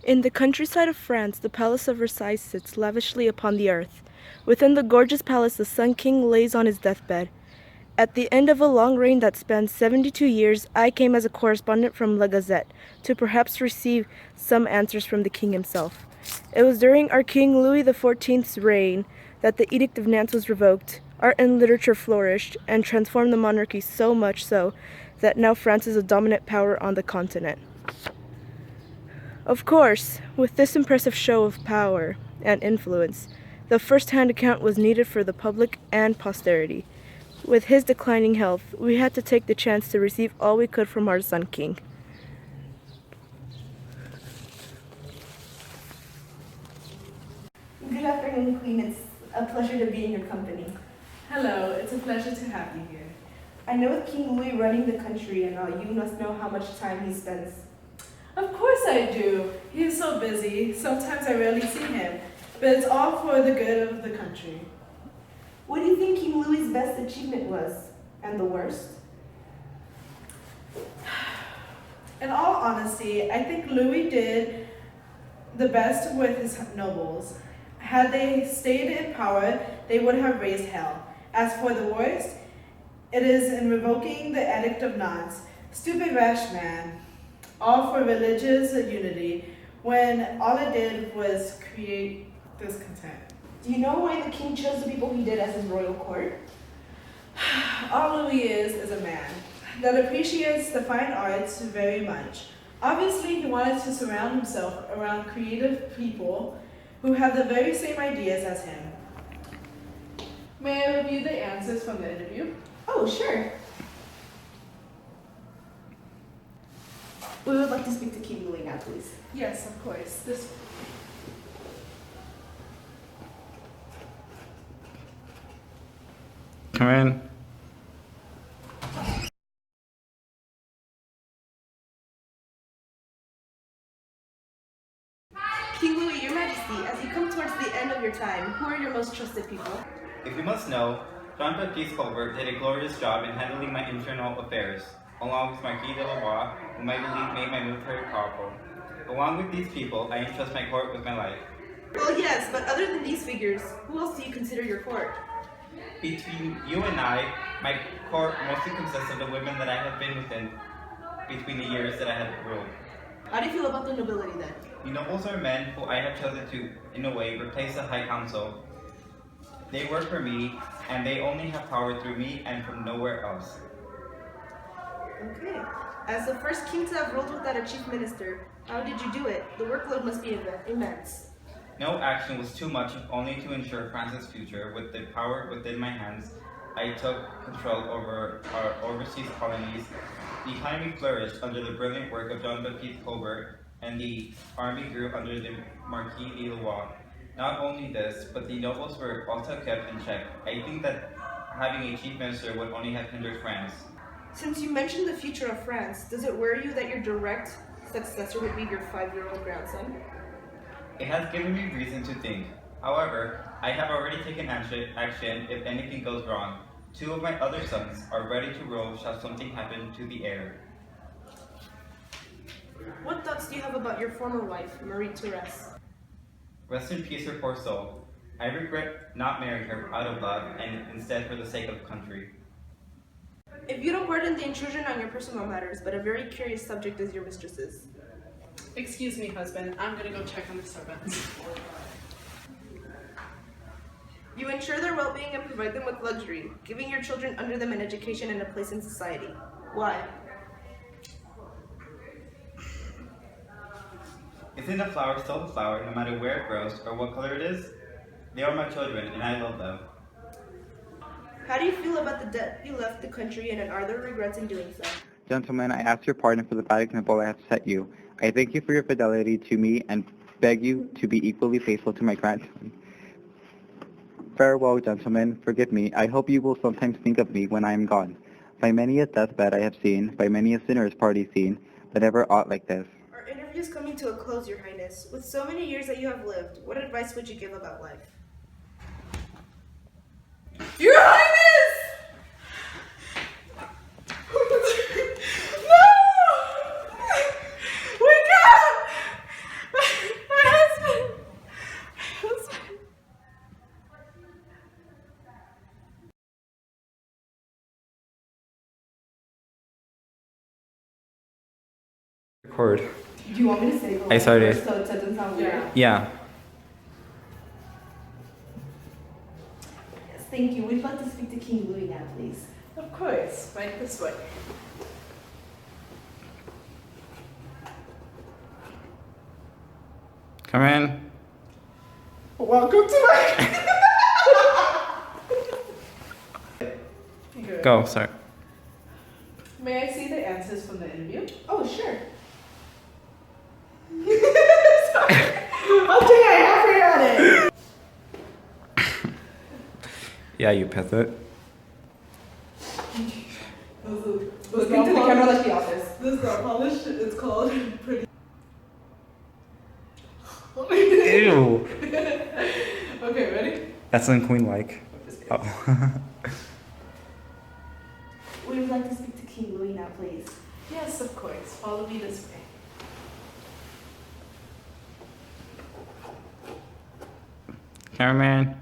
In the countryside of France, the palace of Versailles sits lavishly upon the earth. Within the gorgeous palace, the Sun King lays on his deathbed. At the end of a long reign that spanned 72 years, I came as a correspondent from La Gazette to perhaps receive some answers from the king himself. It was during our King Louis XIV's reign that the Edict of Nantes was revoked. Art and literature flourished and transformed the monarchy so much so that now France is a dominant power on the continent. Of course, with this impressive show of power and influence, the first-hand account was needed for the public and posterity. With his declining health, we had to take the chance to receive all we could from our Sun King. Good afternoon, Queen. It's a pleasure to be in your company. Hello, it's a pleasure to have you here. I know with King Louis running the country and all, you must know how much time he spends. Of course I do. He is so busy, sometimes I rarely see him, but it's all for the good of the country. What do you think King Louis's best achievement was, and the worst? In all honesty, I think Louis did the best with his nobles. Had they stayed in power, they would have raised hell. As for the worst, it is in revoking the Edict of Nantes. Stupid rash man. All for religious unity, when all it did was create discontent. Do you know why the king chose the people he did as his royal court? All Louis is a man that appreciates the fine arts very much. Obviously, he wanted to surround himself around creative people who have the very same ideas as him. May I review the answers from the interview? Oh, sure. We would like to speak to King Louis now, please. Yes, of course. This. Come in. King Louis, your majesty, as you come towards the end of your time, who are your most trusted people? If you must know, Jean-Baptiste Colbert did a glorious job in handling my internal affairs, along with Marquis de Louvois, whom I believe made my military powerful. Along with these people, I entrust my court with my life. Well, yes, but other than these figures, who else do you consider your court? Between you and I, my court mostly consists of the women that I have been within between the years that I have ruled. How do you feel about the nobility then? The nobles are men who I have chosen to, in a way, replace the High Council. They work for me, and they only have power through me and from nowhere else. Okay. As the first king to have ruled without a chief minister, how did you do it? The workload must be immense. No action was too much, if only to ensure France's future. With the power within my hands, I took control over our overseas colonies. The economy flourished under the brilliant work of Jean-Baptiste Colbert, and the army grew under the Marquis de Louvois. Not only this, but the nobles were also kept in check. I think that having a chief minister would only have hindered France. Since you mentioned the future of France, does it worry you that your direct successor would be your 5-year-old grandson? It has given me reason to think. However, I have already taken action if anything goes wrong. 2 of my other sons are ready to rule should something happen to the heir. What thoughts do you have about your former wife, Marie Therese? Rest in peace, her poor soul. I regret not marrying her out of love and instead for the sake of country. If you don't pardon the intrusion on your personal matters, but a very curious subject is your mistress's. Excuse me, husband. I'm gonna go check on the servants. You ensure their well-being and provide them with luxury, giving your children under them an education and a place in society. Why? Isn't a flower still a flower, no matter where it grows or what color it is? They are my children, and I love them. How do you feel about the debt you left the country, and are there regrets in doing so? Gentlemen, I ask your pardon for the bad example I have set you. I thank you for your fidelity to me and beg you to be equally faithful to my grandson. Farewell, gentlemen. Forgive me. I hope you will sometimes think of me when I am gone. By many a deathbed I have seen, by many a sinner's party seen, but never aught like this. Our interview is coming to a close, Your Highness. With so many years that you have lived, what advice would you give about life? Your Highness! No! Wake up! record. Do you want me to say the I line started. first so it doesn't sound weird? Yeah. Yes, thank you. We'd like to speak to King Louis now, please. Of course, right this way. Come in. Welcome to my... Good. Go, sorry. May I see the answers from the interview? Oh, sure. Okay, I have it. Yeah, you peasant. Look into the camera like the office. This is not polished. It's called pretty. Ew. Okay, ready? That's unqueen-like. Oh. We would like to speak to King Louis now, please. Yes, of course. Follow me this way. Cameraman.